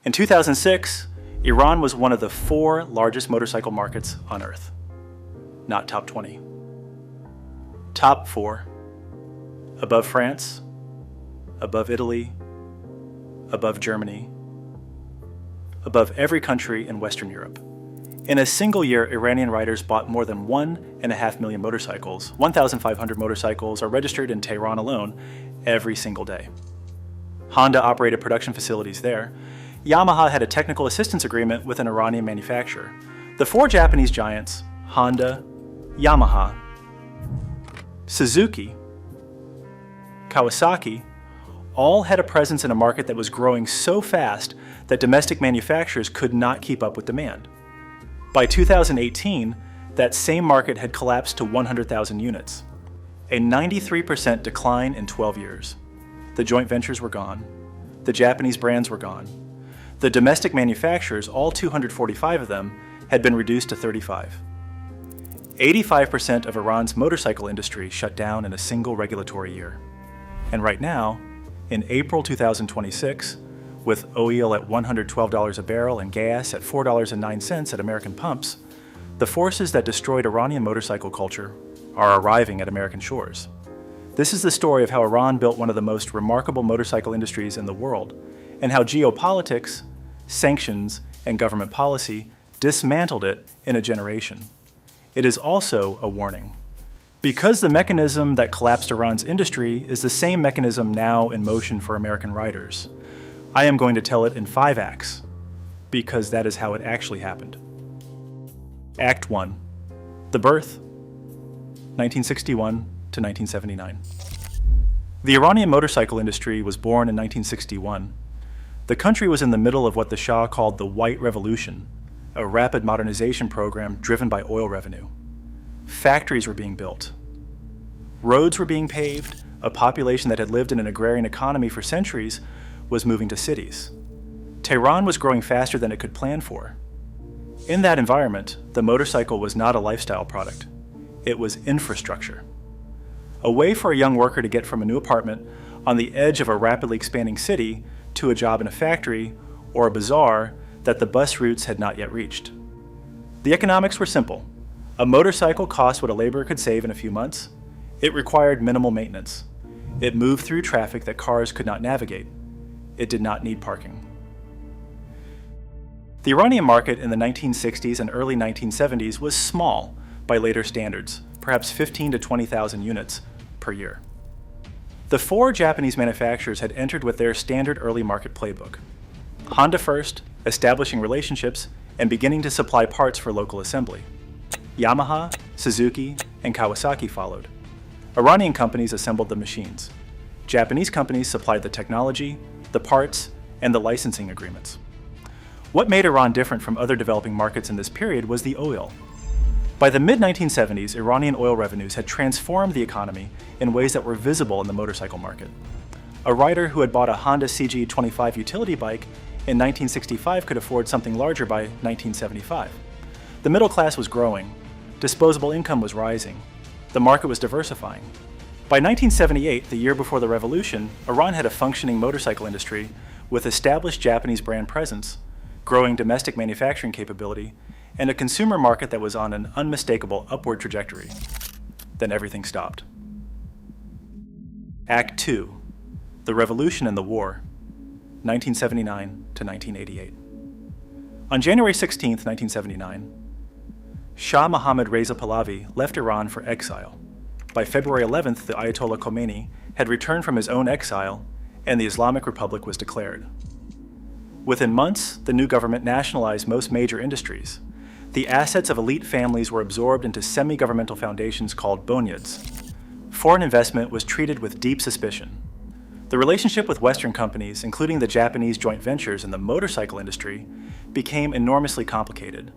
In 2006, Iran was one of the 4 largest motorcycle markets on Earth. Not top 20. Top 4. Above France, above Italy, above Germany, above every country in Western Europe. In a single year, Iranian riders bought more than 1.5 million motorcycles. 1,500 motorcycles are registered in Tehran alone every single day. Honda operated production facilities there. Yamaha had a technical assistance agreement with an Iranian manufacturer. The 4 Japanese giants, Honda, Yamaha, Suzuki, Kawasaki, all had a presence in a market that was growing so fast that domestic manufacturers could not keep up with demand. By 2018, that same market had collapsed to 100,000 units, a 93% decline in 12 years. The joint ventures were gone. The Japanese brands were gone. The domestic manufacturers, all 245 of them, had been reduced to 35. 85% of Iran's motorcycle industry shut down in a single regulatory year. And right now, in April 2026, with oil at $112 a barrel and gas at $4.09 at American pumps, the forces that destroyed Iranian motorcycle culture are arriving at American shores. This is the story of how Iran built one of the most remarkable motorcycle industries in the world, and how geopolitics, sanctions, and government policy dismantled it in a generation. It is also a warning. Because the mechanism that collapsed Iran's industry is the same mechanism now in motion for American riders, I am going to tell it in 5 acts, because that is how it actually happened. Act 1. The birth, 1961 to 1979. The Iranian motorcycle industry was born in 1961. The country was in the middle of what the Shah called the White Revolution, a rapid modernization program driven by oil revenue. Factories were being built. Roads were being paved. A population that had lived in an agrarian economy for centuries was moving to cities. Tehran was growing faster than it could plan for. In that environment, the motorcycle was not a lifestyle product. It was infrastructure. A way for a young worker to get from a new apartment on the edge of a rapidly expanding city to a job in a factory or a bazaar that the bus routes had not yet reached. The economics were simple. A motorcycle cost what a laborer could save in a few months. It required minimal maintenance. It moved through traffic that cars could not navigate. It did not need parking. The Iranian market in the 1960s and early 1970s was small by later standards, perhaps 15 to 20,000 units per year. The 4 Japanese manufacturers had entered with their standard early market playbook. Honda first, establishing relationships and beginning to supply parts for local assembly. Yamaha, Suzuki, and Kawasaki followed. Iranian companies assembled the machines. Japanese companies supplied the technology, the parts, and the licensing agreements. What made Iran different from other developing markets in this period was the oil. By the mid-1970s, Iranian oil revenues had transformed the economy in ways that were visible in the motorcycle market. A rider who had bought a Honda CG25 utility bike in 1965 could afford something larger by 1975. The middle class was growing. Disposable income was rising. The market was diversifying. By 1978, the year before the revolution, Iran had a functioning motorcycle industry with established Japanese brand presence, growing domestic manufacturing capability, and a consumer market that was on an unmistakable upward trajectory. Then everything stopped. Act 2. The Revolution and the War, 1979 to 1988. On January 16, 1979, Shah Mohammad Reza Pahlavi left Iran for exile. By February 11th, the Ayatollah Khomeini had returned from his own exile, and the Islamic Republic was declared. Within months, the new government nationalized most major industries. The assets of elite families were absorbed into semi-governmental foundations called bonyads. Foreign investment was treated with deep suspicion. The relationship with Western companies, including the Japanese joint ventures in the motorcycle industry, became enormously complicated.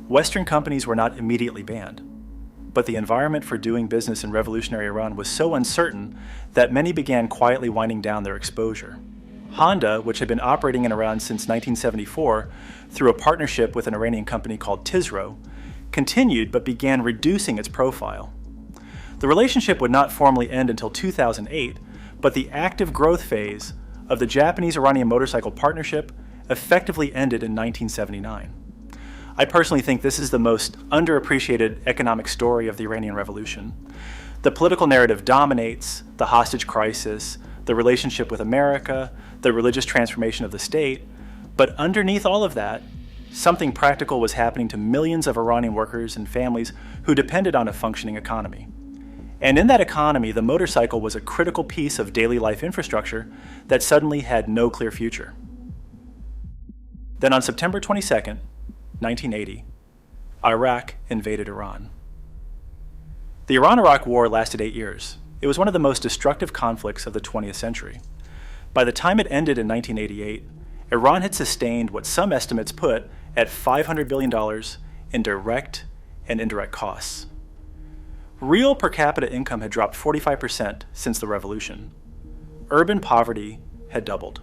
Western companies were not immediately banned, but the environment for doing business in revolutionary Iran was so uncertain that many began quietly winding down their exposure. Honda, which had been operating in Iran since 1974 through a partnership with an Iranian company called Tisro, continued but began reducing its profile. The relationship would not formally end until 2008, but the active growth phase of the Japanese-Iranian motorcycle partnership effectively ended in 1979. I personally think this is the most underappreciated economic story of the Iranian Revolution. The political narrative dominates the hostage crisis, the relationship with America, the religious transformation of the state, but underneath all of that, something practical was happening to millions of Iranian workers and families who depended on a functioning economy. And in that economy, the motorcycle was a critical piece of daily life infrastructure that suddenly had no clear future. Then on September 22nd, 1980, Iraq invaded Iran. The Iran-Iraq War lasted 8 years. It was one of the most destructive conflicts of the 20th century. By the time it ended in 1988, Iran had sustained what some estimates put at $500 billion in direct and indirect costs. Real per capita income had dropped 45% since the revolution. Urban poverty had doubled.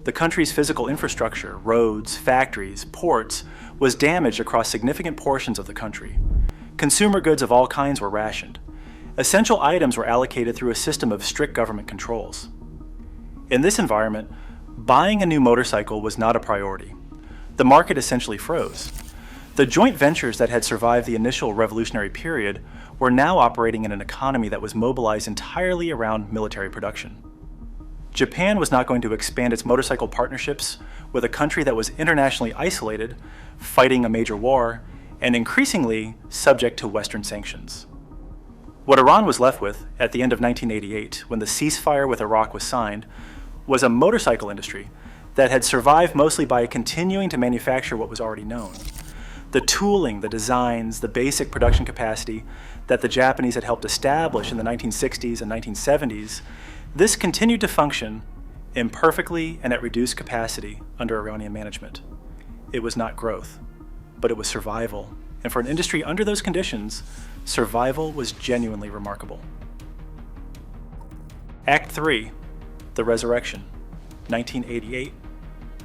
The country's physical infrastructure, roads, factories, ports, was damaged across significant portions of the country. Consumer goods of all kinds were rationed. Essential items were allocated through a system of strict government controls. In this environment, buying a new motorcycle was not a priority. The market essentially froze. The joint ventures that had survived the initial revolutionary period were now operating in an economy that was mobilized entirely around military production. Japan was not going to expand its motorcycle partnerships with a country that was internationally isolated, fighting a major war, and increasingly subject to Western sanctions. What Iran was left with at the end of 1988, when the ceasefire with Iraq was signed, was a motorcycle industry that had survived mostly by continuing to manufacture what was already known. The tooling, the designs, the basic production capacity that the Japanese had helped establish in the 1960s and 1970s, this continued to function imperfectly and at reduced capacity under Iranian management. It was not growth, but it was survival. And for an industry under those conditions, survival was genuinely remarkable. Act 3, the resurrection, 1988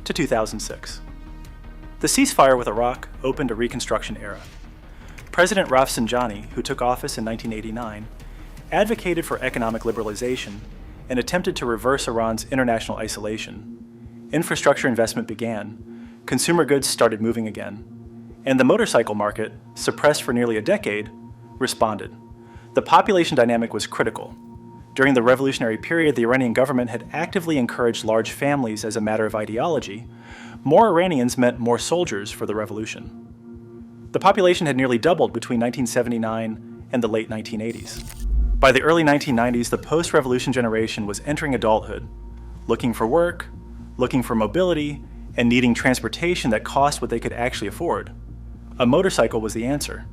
to 2006. The ceasefire with Iraq opened a reconstruction era. President Rafsanjani, who took office in 1989, advocated for economic liberalization and attempted to reverse Iran's international isolation. Infrastructure investment began, consumer goods started moving again, and the motorcycle market, suppressed for nearly a decade, responded. The population dynamic was critical. During the revolutionary period, the Iranian government had actively encouraged large families as a matter of ideology. More Iranians meant more soldiers for the revolution. The population had nearly doubled between 1979 and the late 1980s. By the early 1990s, the post-revolution generation was entering adulthood, looking for work, looking for mobility, and needing transportation that cost what they could actually afford. A motorcycle was the answer,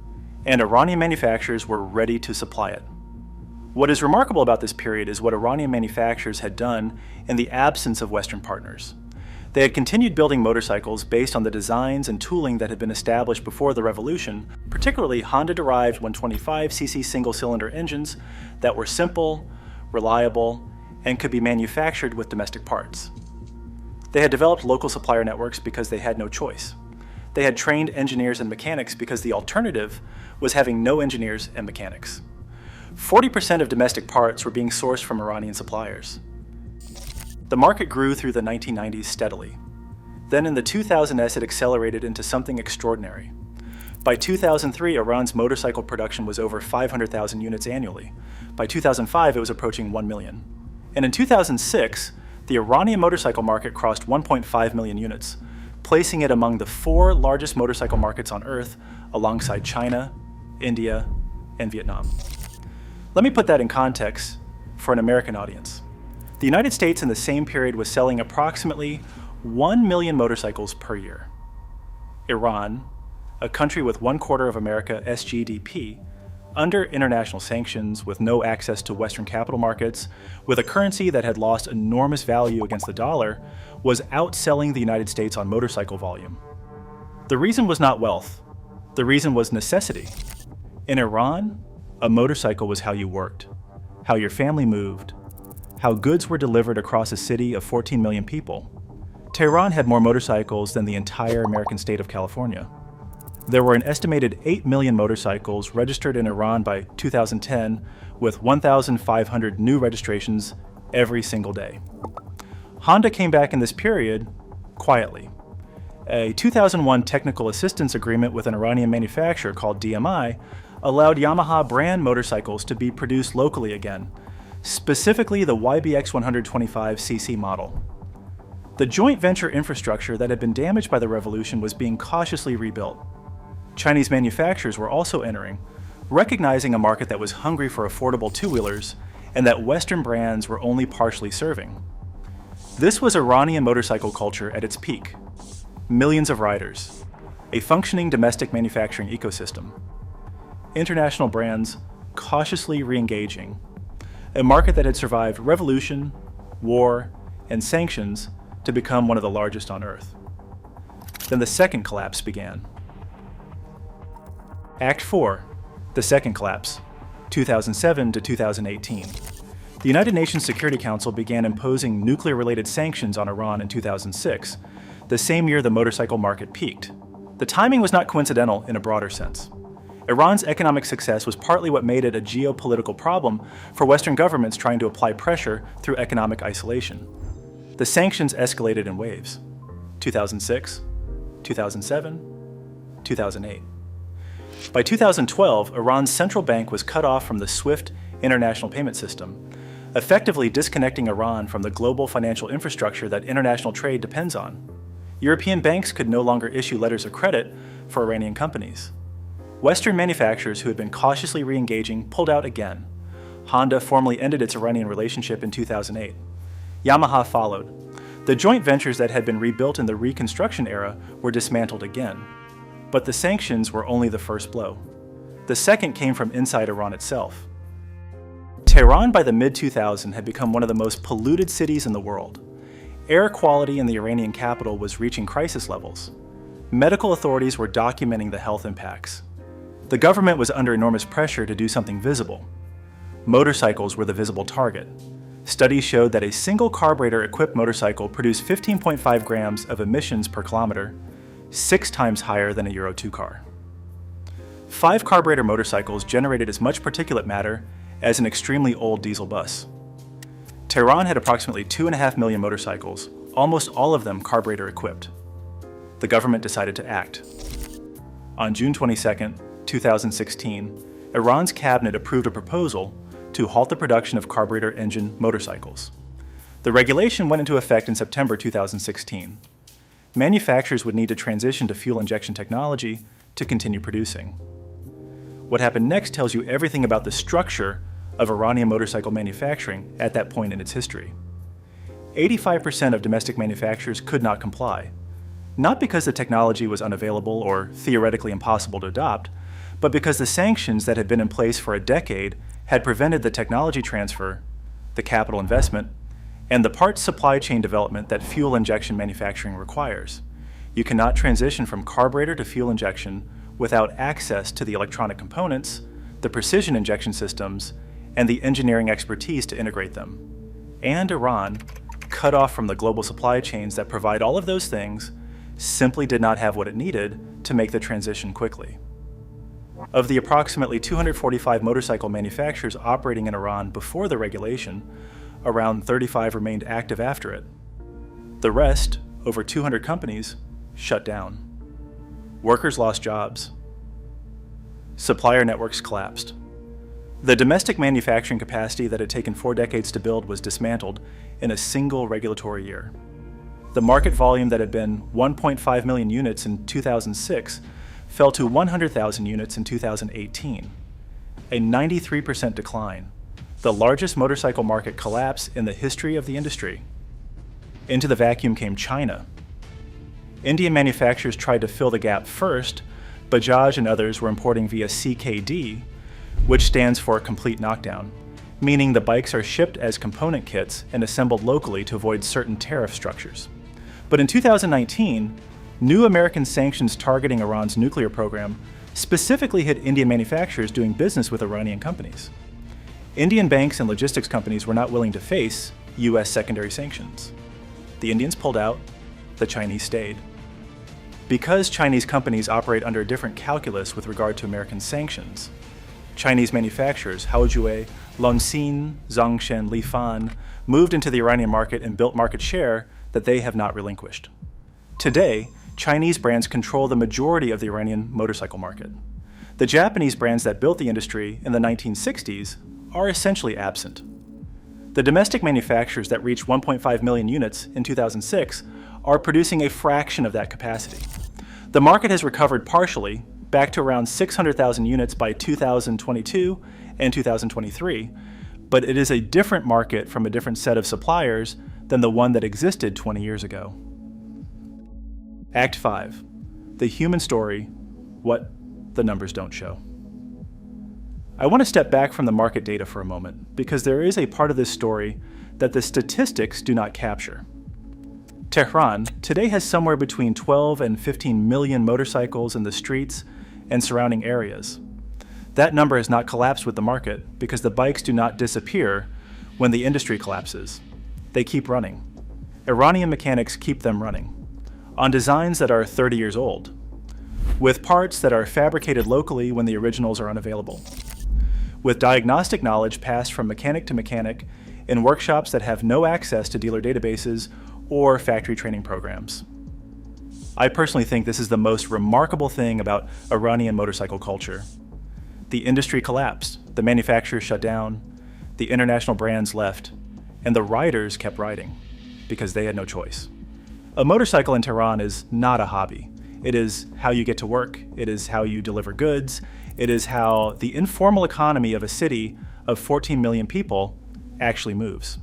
and Iranian manufacturers were ready to supply it. What is remarkable about this period is what Iranian manufacturers had done in the absence of Western partners. They had continued building motorcycles based on the designs and tooling that had been established before the revolution, particularly Honda-derived 125cc single-cylinder engines that were simple, reliable, and could be manufactured with domestic parts. They had developed local supplier networks because they had no choice. They had trained engineers and mechanics because the alternative was having no engineers and mechanics. 40% of domestic parts were being sourced from Iranian suppliers. The market grew through the 1990s steadily. Then in the 2000s, it accelerated into something extraordinary. By 2003, Iran's motorcycle production was over 500,000 units annually. By 2005, it was approaching 1 million. And in 2006, the Iranian motorcycle market crossed 1.5 million units, placing it among the 4 largest motorcycle markets on Earth alongside China, India, and Vietnam. Let me put that in context for an American audience. The United States in the same period was selling approximately 1 million motorcycles per year. Iran, a country with 1/4 of America's GDP, under international sanctions, with no access to Western capital markets, with a currency that had lost enormous value against the dollar, was outselling the United States on motorcycle volume. The reason was not wealth. The reason was necessity. In Iran, a motorcycle was how you worked, how your family moved, how goods were delivered across a city of 14 million people. Tehran had more motorcycles than the entire American state of California. There were an estimated 8 million motorcycles registered in Iran by 2010, with 1,500 new registrations every single day. Honda came back in this period, quietly. A 2001 technical assistance agreement with an Iranian manufacturer called DMI allowed Yamaha brand motorcycles to be produced locally again, specifically the YBX 125cc model. The joint venture infrastructure that had been damaged by the revolution was being cautiously rebuilt. Chinese manufacturers were also entering, recognizing a market that was hungry for affordable two-wheelers and that Western brands were only partially serving. This was Iranian motorcycle culture at its peak. Millions of riders, a functioning domestic manufacturing ecosystem, international brands cautiously re-engaging, a market that had survived revolution, war, and sanctions to become one of the largest on Earth. Then the second collapse began. Act 4, the second collapse, 2007 to 2018. The United Nations Security Council began imposing nuclear-related sanctions on Iran in 2006, the same year the motorcycle market peaked. The timing was not coincidental in a broader sense. Iran's economic success was partly what made it a geopolitical problem for Western governments trying to apply pressure through economic isolation. The sanctions escalated in waves. 2006, 2007, 2008. By 2012, Iran's central bank was cut off from the SWIFT international payment system, effectively disconnecting Iran from the global financial infrastructure that international trade depends on. European banks could no longer issue letters of credit for Iranian companies. Western manufacturers who had been cautiously re-engaging pulled out again. Honda formally ended its Iranian relationship in 2008. Yamaha followed. The joint ventures that had been rebuilt in the Reconstruction era were dismantled again. But the sanctions were only the first blow. The second came from inside Iran itself. Tehran by the mid-2000s had become one of the most polluted cities in the world. Air quality in the Iranian capital was reaching crisis levels. Medical authorities were documenting the health impacts. The government was under enormous pressure to do something visible. Motorcycles were the visible target. Studies showed that a single carburetor-equipped motorcycle produced 15.5 grams of emissions per kilometer, 6 times higher than a Euro 2 car. 5 carburetor motorcycles generated as much particulate matter as an extremely old diesel bus. Tehran had approximately 2.5 million motorcycles, almost all of them carburetor-equipped. The government decided to act. On June 22, 2016, Iran's cabinet approved a proposal to halt the production of carburetor engine motorcycles. The regulation went into effect in September 2016. Manufacturers would need to transition to fuel injection technology to continue producing. What happened next tells you everything about the structure of Iranian motorcycle manufacturing at that point in its history. 85% of domestic manufacturers could not comply, not because the technology was unavailable or theoretically impossible to adopt, but because the sanctions that had been in place for a decade had prevented the technology transfer, the capital investment, and the parts supply chain development that fuel injection manufacturing requires. You cannot transition from carburetor to fuel injection without access to the electronic components, the precision injection systems, and the engineering expertise to integrate them. And Iran, cut off from the global supply chains that provide all of those things, simply did not have what it needed to make the transition quickly. Of the approximately 245 motorcycle manufacturers operating in Iran before the regulation, around 35 remained active after it. The rest, over 200 companies, shut down. Workers lost jobs. Supplier networks collapsed. The domestic manufacturing capacity that had taken 4 decades to build was dismantled in a single regulatory year. The market volume that had been 1.5 million units in 2006 fell to 100,000 units in 2018, a 93% decline, the largest motorcycle market collapse in the history of the industry. Into the vacuum came China. Indian manufacturers tried to fill the gap first. Bajaj and others were importing via CKD, which stands for complete knockdown, meaning the bikes are shipped as component kits and assembled locally to avoid certain tariff structures. But in 2019, new American sanctions targeting Iran's nuclear program specifically hit Indian manufacturers doing business with Iranian companies. Indian banks and logistics companies were not willing to face US secondary sanctions. The Indians pulled out, the Chinese stayed. Because Chinese companies operate under a different calculus with regard to American sanctions, Chinese manufacturers, Haojue, Longxin, Zhongshan, Lifan, moved into the Iranian market and built market share that they have not relinquished. Today, Chinese brands control the majority of the Iranian motorcycle market. The Japanese brands that built the industry in the 1960s are essentially absent. The domestic manufacturers that reached 1.5 million units in 2006 are producing a fraction of that capacity. The market has recovered partially, back to around 600,000 units by 2022 and 2023, but it is a different market from a different set of suppliers than the one that existed 20 years ago. Act 5. The human story, what the numbers don't show. I want to step back from the market data for a moment, because there is a part of this story that the statistics do not capture. Tehran today has somewhere between 12 and 15 million motorcycles in the streets and surrounding areas. That number has not collapsed with the market because the bikes do not disappear when the industry collapses. They keep running. Iranian mechanics keep them running on designs that are 30 years old, with parts that are fabricated locally when the originals are unavailable, with diagnostic knowledge passed from mechanic to mechanic in workshops that have no access to dealer databases or factory training programs. I personally think this is the most remarkable thing about Iranian motorcycle culture. The industry collapsed, the manufacturers shut down, the international brands left, and the riders kept riding because they had no choice. A motorcycle in Tehran is not a hobby. It is how you get to work, it is how you deliver goods, it is how the informal economy of a city of 14 million people actually moves.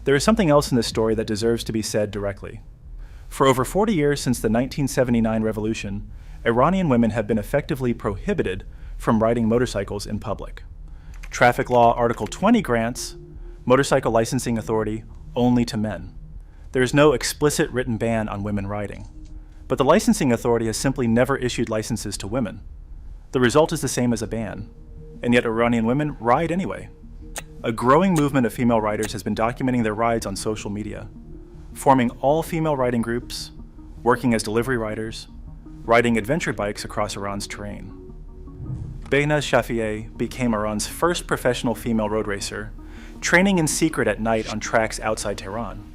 There is something else in this story that deserves to be said directly. For over 40 years since the 1979 revolution, Iranian women have been effectively prohibited from riding motorcycles in public. Traffic Law Article 20 grants motorcycle licensing authority only to men. There is no explicit written ban on women riding, but the licensing authority has simply never issued licenses to women. The result is the same as a ban, and yet Iranian women ride anyway. A growing movement of female riders has been documenting their rides on social media, forming all-female riding groups, working as delivery riders, riding adventure bikes across Iran's terrain. Behnaz Shafiei became Iran's first professional female road racer, training in secret at night on tracks outside Tehran.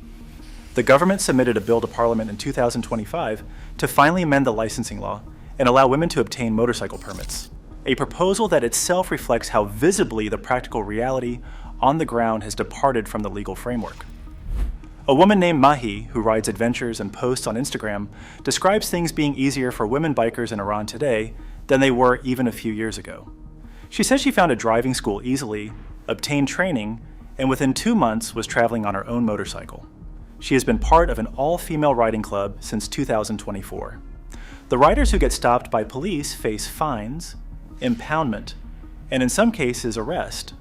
The government submitted a bill to Parliament in 2025 to finally amend the licensing law and allow women to obtain motorcycle permits, a proposal that itself reflects how visibly the practical reality on the ground has departed from the legal framework. A woman named Mahi, who rides adventures and posts on Instagram, describes things being easier for women bikers in Iran today than they were even a few years ago. She says she found a driving school easily, obtained training, and within 2 months was traveling on her own motorcycle. She has been part of an all-female riding club since 2024. The riders who get stopped by police face fines, impoundment, and in some cases arrest.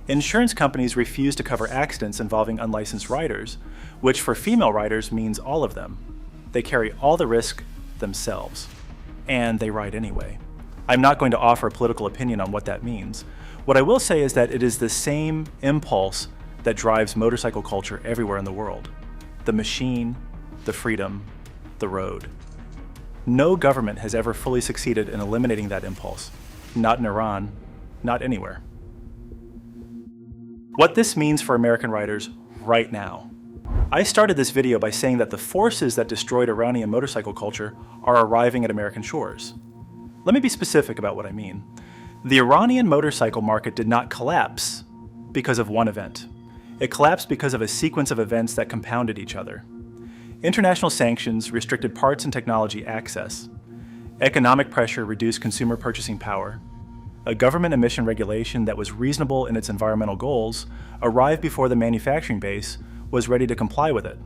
Insurance companies refuse to cover accidents involving unlicensed riders, which for female riders means all of them. They carry all the risk themselves, and they ride anyway. I'm not going to offer a political opinion on what that means. What I will say is that it is the same impulse that drives motorcycle culture everywhere in the world. The machine, the freedom, the road. No government has ever fully succeeded in eliminating that impulse. Not in Iran, not anywhere. What this means for American riders right now. I started this video by saying that the forces that destroyed Iranian motorcycle culture are arriving at American shores. Let me be specific about what I mean. The Iranian motorcycle market did not collapse because of one event. It collapsed because of a sequence of events that compounded each other. International sanctions restricted parts and technology access. Economic pressure reduced consumer purchasing power. A government emission regulation that was reasonable in its environmental goals arrived before the manufacturing base was ready to comply with it.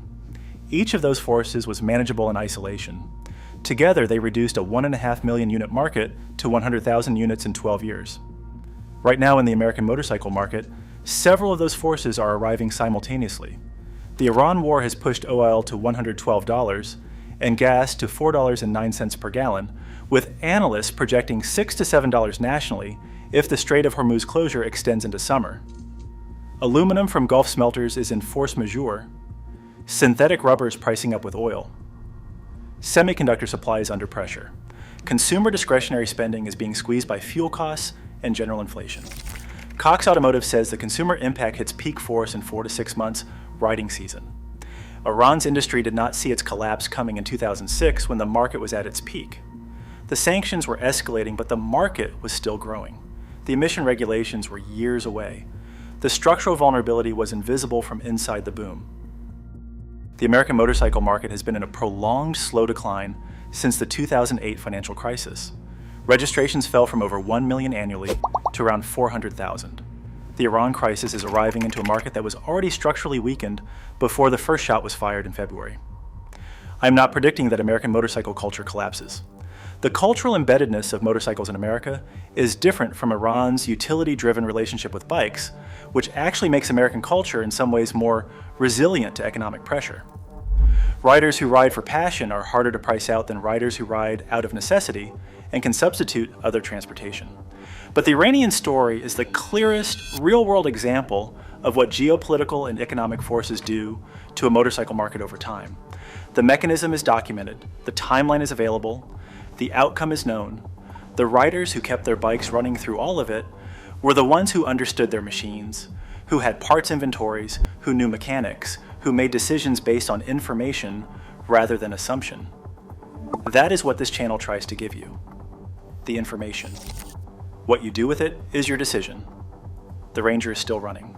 Each of those forces was manageable in isolation. Together, they reduced a 1.5 million unit market to 100,000 units in 12 years. Right now in the American motorcycle market, several of those forces are arriving simultaneously. The Iran war has pushed oil to $112 and gas to $4.09 per gallon, with analysts projecting $6 to $7 nationally if the Strait of Hormuz closure extends into summer. Aluminum from Gulf smelters is in force majeure. Synthetic rubber is pricing up with oil. Semiconductor supply is under pressure. Consumer discretionary spending is being squeezed by fuel costs and general inflation. Cox Automotive says the consumer impact hits peak force in 4 to 6 months riding season. Iran's industry did not see its collapse coming in 2006 when the market was at its peak. The sanctions were escalating, but the market was still growing. The emission regulations were years away. The structural vulnerability was invisible from inside the boom. The American motorcycle market has been in a prolonged slow decline since the 2008 financial crisis. Registrations fell from over 1 million annually to around 400,000. The Iran crisis is arriving into a market that was already structurally weakened before the first shot was fired in February. I am not predicting that American motorcycle culture collapses. The cultural embeddedness of motorcycles in America is different from Iran's utility-driven relationship with bikes, which actually makes American culture in some ways more resilient to economic pressure. Riders who ride for passion are harder to price out than riders who ride out of necessity and can substitute other transportation. But the Iranian story is the clearest real-world example of what geopolitical and economic forces do to a motorcycle market over time. The mechanism is documented, the timeline is available, the outcome is known. The riders who kept their bikes running through all of it were the ones who understood their machines, who had parts inventories, who knew mechanics, who made decisions based on information rather than assumption. That is what this channel tries to give you, the information. What you do with it is your decision. The Ranger is still running.